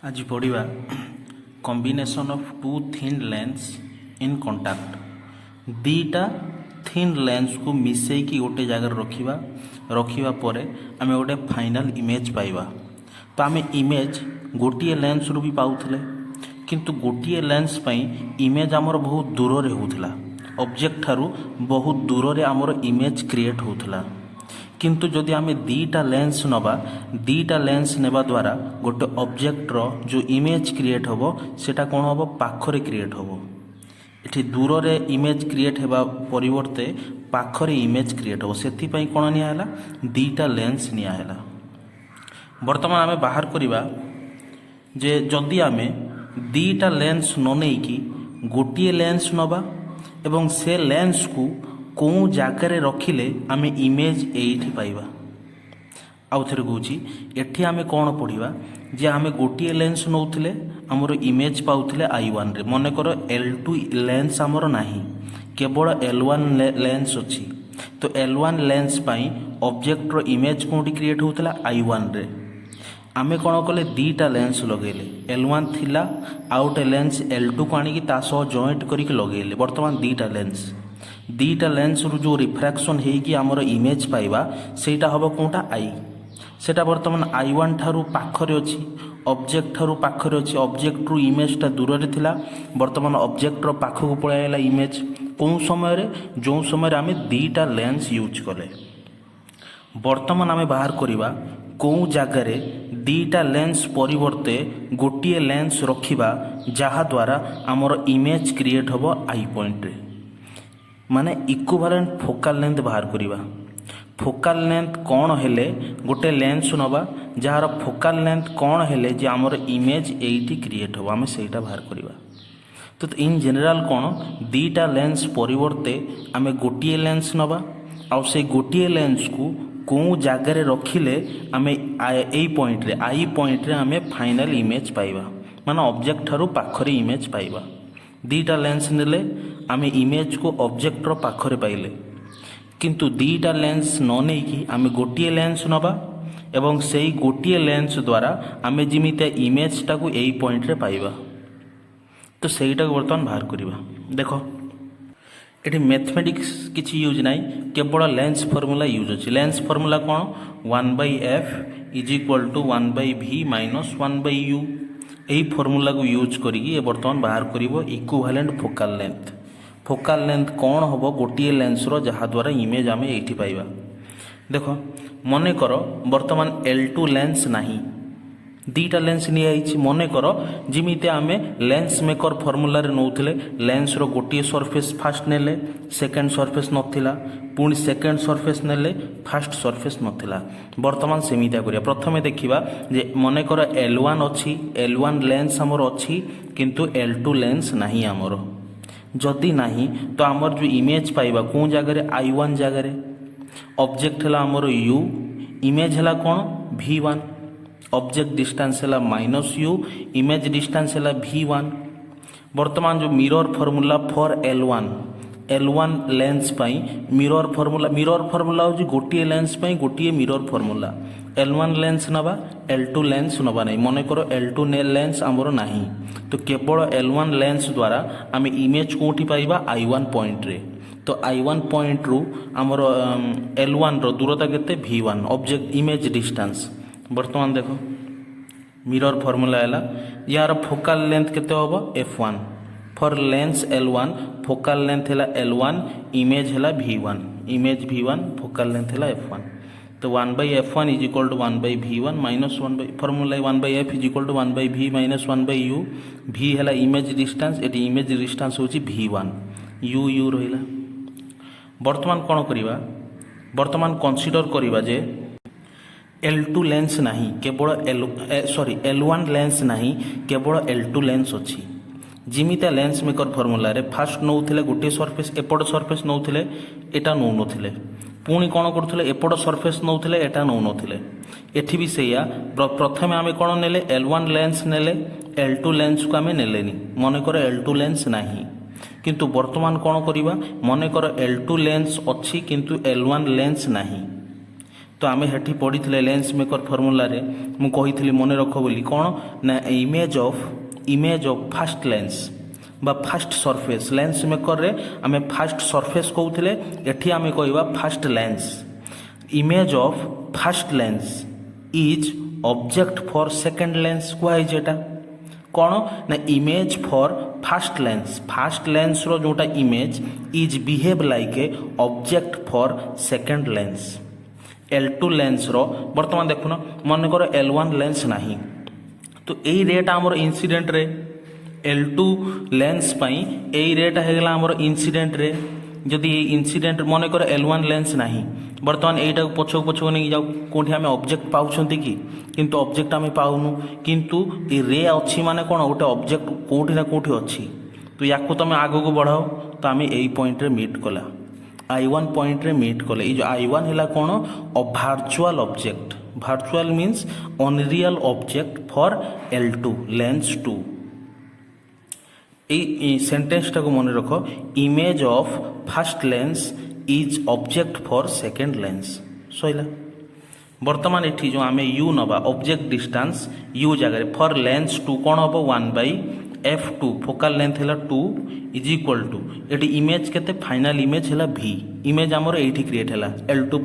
आज पढ़ा combination of two thin lens in contact. दीटा थिन लेंस को मिसेकी गोटे जगह रखिबा परे आमे गोटे फाइनल इमेज पाइबा। तो आमे इमेज गोटे लेंस रु भी पाउथिले, किंतु गोटे लेंस पई इमेज आमर बहुत दूर रे होउथिला, ऑब्जेक्ट ठारू बहुत दूर रे आमर इमेज क्रिएट होउथिला। किंतु जदि आमे दीटा लेंस नबा, दीटा लेंस नेबा द्वारा गोटे ऑब्जेक्ट रो जो इमेज क्रिएट होबो सेटा कोन होबो, पाखरे क्रिएट होबो। एठी दूर रे इमेज क्रिएट हेबा परिवर्ते पाखरे इमेज क्रिएट होबो। सेथि पई कोन निया हैला, दीटा लेंस निया हैला। वर्तमान आमे बाहर करिबा जे जदि आमे दीटा लेंस न नै कि गोटे लेंस नबा एवं से लेंस को कौ जगार रखिले आमे इमेज एठी पाइबा। आउ थरे कहूची एठी आमे कौन पढ़िबा जे आमे गोटे लेंस नौथिले आमर इमेज पाउथिले I1 रे। मन कर L2 लेंस आमर नाही, केवल L1 लेंस अछि। तो L1 लेंस पाई ऑब्जेक्ट रो इमेज कोठी क्रिएट होउतला I1 रे। आमे कौन कले दीटा लेंस लगेले, L1 थिला आउटे लेंस L2 को आनी ता सह जॉइंट करिक लगेले। वर्तमान दीटा लेंस रु जो रिफ्रैक्शन हेकी आमर इमेज पाइबा सेटा हबो कोटा I। सेटा वर्तमान I1 ठारू पाखरे अछि, ऑब्जेक्ट ठारू पाखरे अछि। ऑब्जेक्ट रु इमेज टा दूर रे थिला, वर्तमान ऑब्जेक्ट रो पाखकु पळायला इमेज। कोन समय रे, जो समय रे आमे दीटा लेंस यूज कले। वर्तमान आमे बाहर करिबा को जगह रे दीटा लेंस परिवर्ते गोटे लेंस रखिबा जहा द्वारा आमर इमेज क्रिएट होबो I पॉइंट रे। माने इक्विवेलेंट फोकल लेंथ बाहर करिबा। फोकल लेंथ कौन हेले गोटे लेंस नबा जार फोकल लेंथ कौन हेले जे आमर इमेज एटी क्रिएट होबा, आमे सेटा बाहर करिबा। तो इन जनरल कौन दीटा लेंस परिवर्ते आमे गोटे लेंस नबा आ से गोटे लेंस को को जगह रखिले आमे आई पॉइंट रे आमे फाइनल इमेज पाइबा। माने ऑब्जेक्ट ठारू पाखरे इमेज पाइबा। दीटा लेंस नेले आमे इमेज को ऑब्जेक्ट रो पाखरे पाइले, किंतु दीटा लेंस न नै कि आमे गोटे लेंस नबा एवं सेई गोटे लेंस द्वारा आमे जिमिते इमेज टाकू एई पॉइंट रे पाइबा। तो सेईटा वर्तमान बाहर करिबा। देखो एठी मैथमेटिक्स किछि यूज नाइ, केवल लेंस फार्मूला यूज अछि। लेंस फार्मूला कोन 1/f = 1/v - 1/u। यही फॉर्मूला को यूज करिकी बर्तमान बाहर करिवो equivalent focal length. Focal length कौन होबो गोटे लेंस रो जहा द्वारा इमेज आमे एठी पाइबा। देखो मने करो वर्तमान L2 लेंस नाही, दीटा लेंस नि आइछि। मने करो जिमिते आमे लेंस मेकर फार्मूला रे नौथिले लेंस रो गोटे सरफेस फास्ट नेले, सेकंड सरफेस नथिला, पुणी सेकंड सरफेस नेले, फास्ट सरफेस नथिला। वर्तमान सेमिता करिया। प्रथमे देखिबा जे मने करो L1 अछि, L1 लेंस हमर अछि किंतु L2 लेंस नाही हमर। जदि नाही तो हमर जो इमेज पाइबा को जगह रे I1 जगह रे। ऑब्जेक्ट हला हमर U, इमेज हला कोन V1। ऑब्जेक्ट डिस्टेंस हला -u, इमेज डिस्टेंस हला V1। वर्तमान जो mirror formula for L1 lens pi mirror formula हो गोटे लेंस पाई गोटे मिरर फार्मूला। L1 लेंस नबा, L2 लेंस नबा नहीं। मन करो L2 लेंस आमर नाही, तो केवल L1 लेंस द्वारा आमे इमेज कोठी पाइबा I1 पॉइंट रे। तो I1 पॉइंट रु आमर L1 रो दूरता केते V1, ऑब्जेक्ट इमेज डिस्टेंस। वर्तमान देखो मिरर फार्मूला हैला, यार फोकल लेंथ केते होबो f1 for Lenz L1। Focal length हैला L1, इमेज हैला V1, image V1, focal length हैला f1। तो 1/f1 = 1/v1 - 1 formula 1/f = 1/v - 1/u। v हैला image distance, eighty image distance होची V1, u रहिला। वर्तमान कोन करिबा, वर्तमान कंसीडर करिबा जे L2 लेंस नाही केवल L1 लेंस नाही केवल L2 लेंस अछि। जिमिता लेंस मेकर फार्मूला रे फास्ट नौथिले गोटे सरफेस, एपट सरफेस नौथिले, एटा नौ नथिले। पुणी कोन करथले एपट सरफेस नौथिले, एटा नौ नथिले। एठी भी सेया प्रथमे आमे कोन नेले L1 लेंस नेले, L2 लेंस को आमे नेलेनी। मने कर L2 लेंस नाही, किंतु वर्तमान कोन करिबा, मने कर L2 लेंस अछि किंतु L1 लेंस नाही। तो आम हेठी पढ़ी लेंस मेकर फर्मूला रे मु कही मन रख बोली कौन ना इमेज ऑफ फास्ट लेंस बा फास्ट सरफेस लेंस मेकर रे आम फास्ट सरफेस कहते एठी आम कहवा first lens image of first lens is object for second lens कहुई कौन ना इमेज फॉर फास्ट लेंस रो जोटा image is behave like a object for second lens L2 lens रो बर्तमान देखुन मन कर L1 लेंस नहीं तो यही रेट आमर इंसिडेंट रे L2 लेंस पाई यही रेट है आमर इंसिडेंट रे जदि इंसिडेंट मन कर L1 लेंस नहीं बर्तमान यहीटा पछक नहीं जाऊ कौटी आम ऑब्जेक्ट पाँच कि किंतु ऑब्जेक्ट आम पाऊनु किंतु ये रे अच्छी माने कौन गोटे ऑब्जेक्ट कौटी ना कौटी अच्छी तो या तुम आग को बढ़ाओ तो आम यही पॉइंट रे मीट कला I1 पॉइंट रे मीट कले ये जो I1 है कौन virtual object virtual means unreal object for L2 lens 2 ये सेंटेंस टाक मन रख image of first lens is object for second lens Saila बर्तमान ये जो आम यू नवा ऑब्जेक्ट डिस्टेंस यू जगह फॉर लेंस 2 कौन हम 1/f2 फोकल लेंथ है 2 इज इक्वल टू ये इमेज के फाइनाल इमेज है v इमेज आमर ये क्रिएट है L2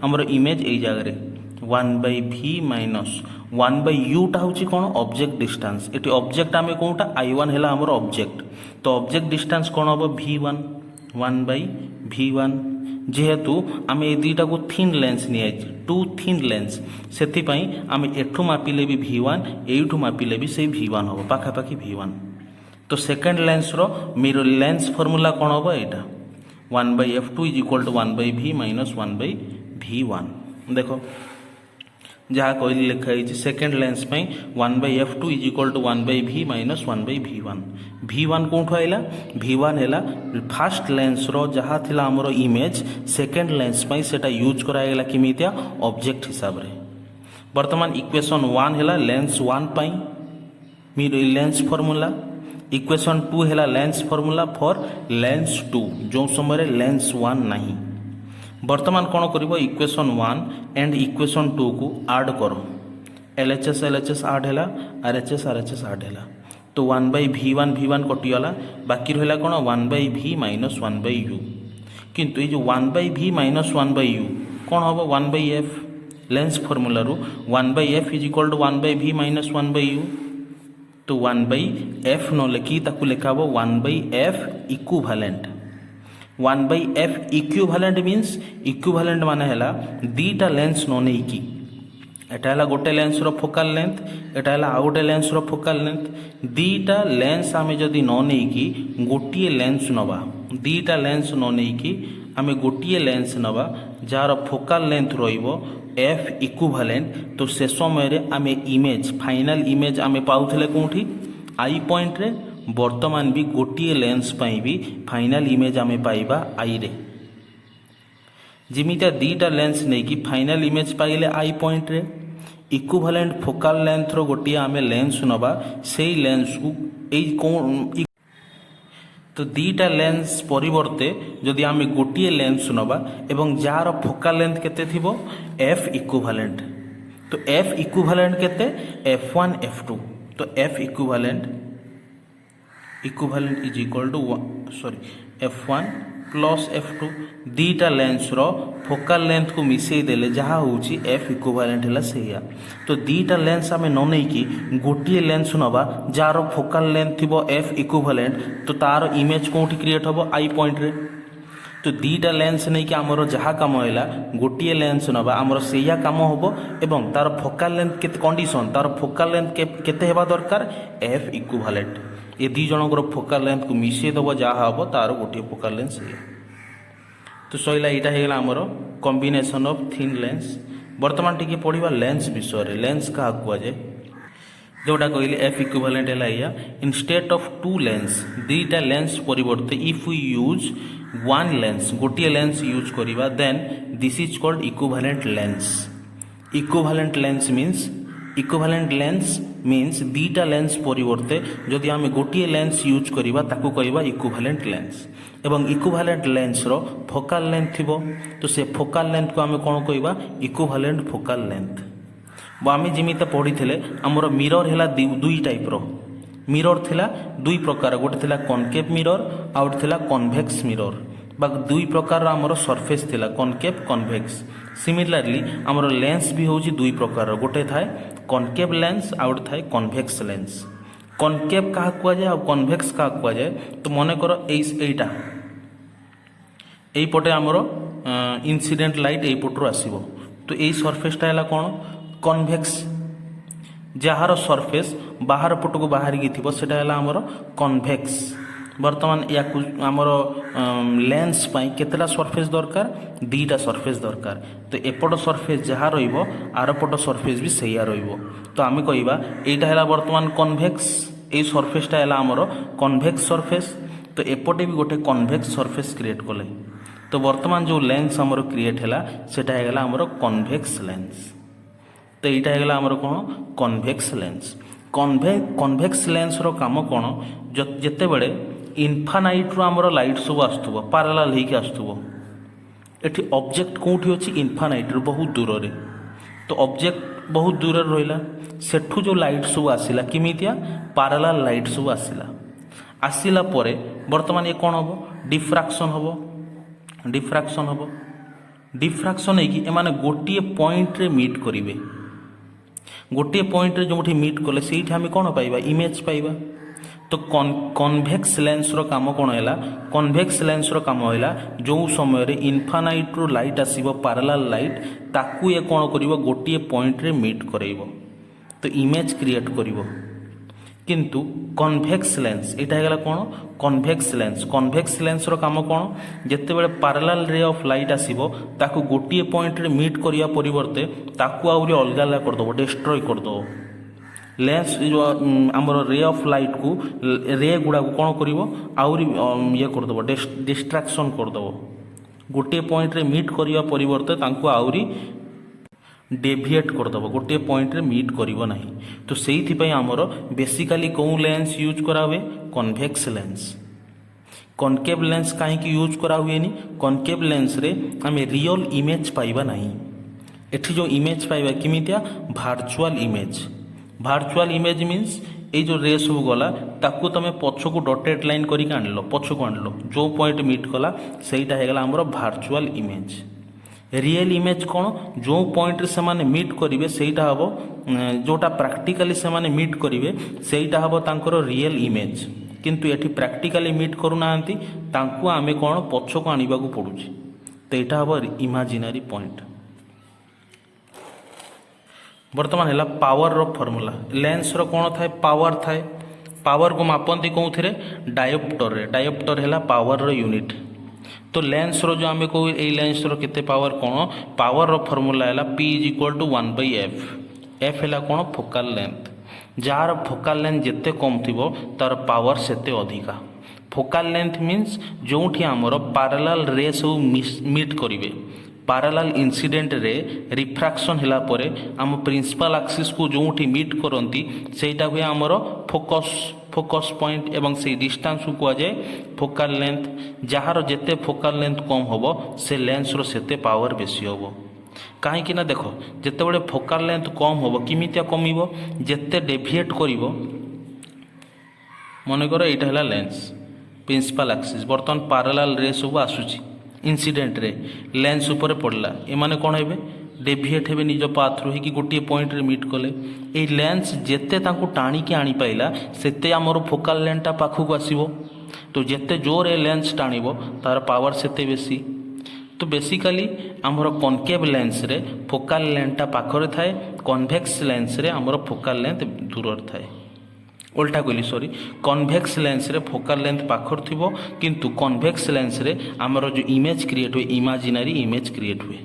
आमर इमेज यही जगह 1/v माइनस 1/u टा हूँ कौन ऑब्जेक्ट डिस्टेंस ये ऑब्जेक्ट आम कौटा I1 है आमर ऑब्जेक्ट तो ऑब्जेक्ट डिस्टेंस कौन हम v1 1/v1 जेहेतु आम ये दुईटा को थिन लेंस नहीं 2 थिन लेंस से आम एठू मापिले भी v1 एठू मापिले भी से v1 हम पाखापाखि v1 तो सेकेंड लेंस रो मिरर लेंस फॉर्मूला कौन हम यहाँ 1/f2 is equal to 1/v minus 1/v1 देख जहाँ कहली लिखाई second lens 1/f2 is equal to 1/v minus 1/v1 v1 कौटू आइला v1 है फास्ट लेंस रो जहाँ थिला हमरो इमेज सेकेंड लेंस सेटा यूज कराइला किमितिया ऑब्जेक्ट हिसाब रे वर्तमान इक्वेशन 1 है lens 1 mirror lens formula equation 2 है लेंस फॉर्मूला फॉर लेंस 2 जो समय लेंस 1 नहीं वर्तमान कौन कर इक्वेशन 1 एंड इक्वेशन 2 को ऐड करो LHS ऐड है RHS ऐड है तो 1/v1 कटिगला बाकी रहा कौन 1/v माइनस 1/u किंतु ये 1/v माइनस 1/u कौन हम 1/f lens formula 1/f is equal to 1/v minus 1/u तो 1/f न लिखी लिखा 1/f equivalent 1/f equivalent means equivalent माने है दीटा लेंस न नहीं कि एटा है गोटे लेंस रो फोकल लेंथ एटा है आउ गोटे लेंस रो फोकल लेंथ दीटा लेंस आम जदि न नहीं कि गोटे लेंस नवा दीटा लेंस न नहीं कि आम गोटे लेंस नवा जार फोकल लेंथ रो f इक्विवेलेंट तो से समय आम इमेज फाइनल इमेज आम पाउले कौटी I पॉइंट रे वर्तमान भी गोटे लेंस भी फाइनल इमेज आम पाइबा I रे जिमिता दीटा लेंस नहीं कि फाइनल इमेज पाइले I पॉइंट रे इक्विवेलेंट फोकल लेंथ रो गोटे आम लेंस नवा से लेंस को तो दीटा लेंस परिवर्ते जदि आम गोटे लेंस नवा एवं जार फोकल लेंथ केते थिबो f इक्विवेलेंट तो f इक्विवेलेंट केते f1 f2 तो f equivalent is equal to f1 plus f2 दीटा लेंस रो फोकल लेंथ को मिसई देले जहाँ होची f इक्विवेलेंट है सैया तो दीटा लेंस आम न नहीं कि गोटे लेंस नवा जार फोकल लेंथ थिबो f इक्विवेलेंट तो तार इमेज कौटी क्रिएट हम I पॉइंट रे तो दीटा लेंस नहीं कि आमर जहाँ कम है गोटे लेंस नवा आमर से कम हम एवं तार फोकल लेंथ के कंडीशन तार फोकल लेंथ केते हेबा दरकार f इक्विवेलेंट ये दी जनकर फोकल लेंथ को मिसई दब जहाँ हम तार गोटे फोकल लेंस तो सैला यहाँ है आमर कॉम्बिनेशन ऑफ थिन लेंस वर्तमान टी पढ़ा लेंस विषय लेंस क्या कहुए जोटा कहली f इक्विवेलेंट है या इनस्टेड ऑफ 2 लेंस दीटा लेंस परिवर्ते इफ वी यूज 1 लेंस गोटे लेंस यूज करवा then this is called equivalent lens means equivalent lens means दीटा लेंस परिवर्ते जदि आम गोटे लेंस यूज करवा ताकू कहवा इक्विवेलेंट लेंस एवं इक्विवेलेंट लेंस रो फोकाल लेंथ थिबो तो से फोकाल लेंथ को आम कौन कहवा इक्विवेलेंट फोकाल लेंथ आम जमी पढ़ी आमर मिरर है दुई टाइप रो मिरर थिला दुई प्रकार गोटे थिला कनकेव मिरर आउ थिला कन्वेक्स मिरर बा दुई प्रकार आमर सरफेस थिला कनकेव कन्वेक्स सिमिलारली आमर लेंस भी होची दुई प्रकार गोटे थाए कनकेव लेंस आउ गोटे थाए कन्वेक्स लेंस कनकेव क्या कह जाए और कन्वेक्स क्या कह जाए तो मन कर एटा पटे आमर इनसीडेंट लाइट एपटू आसो तो यही सरफेसटा है कौन कन्वेक्स जार सरफेस बाहर पटक बाहर की थी सेटा आमर कन्वेक्स बर्तमान या आमर लेंस पाई केतेटा सरफेस दरकार दीटा सरफेस दरकार तो एपट सरफेस जहाँ रपट सरफेस भी सैया तो आम कहवा यहाँ है बर्तमान कन्वेक्स ये सरफेसटा है आमर कन्वेक्स सरफेस तो एपटे भी गोटे कन्वेक्स सरफेस क्रिएट कले तो बर्तमान जो लेंस आमर क्रिएट है सेटा है आमर कन्वेक्स लेंस तो यहाँ है आमर कौन कन्वेक्स लेंस कन्वेक्स लेंस रो काम कौन जिते बड़े इनफानाइट रू आमर लाइट सब आसुव पारालाल होकर आसुव एटी ऑब्जेक्ट कौटी अच्छी इनफानाइट रू बहुत दूर रे तो ऑब्जेक्ट बहुत दूर रहा सेठू जो लाइट सब आसला किमितिया पारालाल लाइट सब आसला परे बर्तमान ये कौन हम डिफ्राक्शन हम डिफ्राक्शन होने गोटे पॉइंट रे मीट करेंगे गोटे पॉइंट रे जो मीट कले से आम कौन पाइबा इमेज पाइबा तो कन्वेक्स लेंस रो काम कौन है कन्वेक्स लेंस रो काम है जो समय रे इनफानाइट रो लाइट आसीबो पैरेलल लाइट ताकू ये कौन करिवो गोटे पॉइंट रे मीट करइबो तो इमेज क्रिएट करिवो किंतु कन्वेक्स लेंस यहाँ है कौन कन्वेक्स लेंस रो काम कौन जिते बड़े पैरेलल रे ऑफ लाइट आसीबो ताकू गोटे पॉइंट रे मीट करिया परिवर्ते ताकू आउरी अलग अलग करदो डिस्ट्रॉय करदो लेंस जो आमर रे ऑफ लाइट को रे गुड़ा को कौन करिवो आउरी ये करदो डिस्ट्रैक्शन करदो गोटे पॉइंट रे मीट करिया परिवर्ते ताकू आउरी डेविएट करदब गोटे पॉइंट रे मीट करिवो नहीं तो सेई आमर बेसिकली कौ लेंस यूज करा हुए कन्वेक्स लेंस कनकेव लेंस कहीं यूज करा हुए कनकेव लेंस रे आम रियल इमेज पाइबा नहीं एठी जो इमेज पाइबा किमितिया भार्चुआल इमेज मीन्स ये जो रे सब गला ताकू तुम पछकू डॉटेड लाइन करके आनलो पछकू आनलो जो पॉइंट मीट कला सेटा है आमर भार्चुआल इमेज रियल इमेज कौन जो पॉइंट से माने मीट करेंगे सेटा हम जोटा प्रैक्टिकली से माने मीट करेंगे सेटा हम तांकर रियल इमेज किंतु एठी प्रैक्टिकली मीट करूना तांकु आमे कौन पछकू आनिबा को पड़ुछि तो यहाँ हम इमेजिनरी पॉइंट बर्तमान है पावर रो फॉर्मूला लेंस रो कौन थाए पावर को मापती कौन थे डायोप्टर है पावर रो यूनिट तो लेंस रो जो आम कहो ये लेंस रो केते पावर कौन पावर रो फॉर्मूला है P = 1/f एफ है कौन फोकाल लेंथ जार फोकाल लेंथ जिते कम थी तार पावर सेते अधिका फोकाल लेंथ मीन्स जो आमर पैरेलल रे सब मीट करेंगे पैरेलल इंसिडेंट रे रिफ्रैक्शन हैला परे आम प्रिंसिपल एक्सिस को जो मीट करती सेटा हुए आमर फोकस पॉइंट एवं से डिस्टेंस को कह जाए फोकाल लेंथ जार जेते फोकाल लेंथ कम होबो से लेंस रो सेते पावर बेसी होबो कहीं ना देख जिते बड़े फोकाल लेंथ कम होबो किमितिया कमिबो जेते डेविएट करिवो मन कर यहाँ है लेंस प्रिंसिपल एक्सिस बर्तमान पैरेलल रे सब आसुची इंसिडेंट रे लेंस ऊपर पड़ला एमाने कौन हे डेविएट हे निज पाथ रू कि गोटे पॉइंट रे मीट कले ये लेंस जेते तांको टाणिकी आनी पाइला सेते आमर फोकाल लेंथटा पाखक आसीबो तो जेते जोर ए लेंस टाणिबो तार पावर सेते बेसी तो बेसिकली आमर कनकेव लेंस रे फोकाल लेंथटा पाखरे थाए कन्वेक्स लेंस रे आमर फोकाल लेंथ दूर थाए उल्टा कहली सॉरी कन्वेक्स लेंस रे फोकाल लेंथ पाखर थिबो किंतु कन्वेक्स लेंस रे आमर जो इमेज क्रिएट हुए इमेजिनरी इमेज क्रिएट हुए।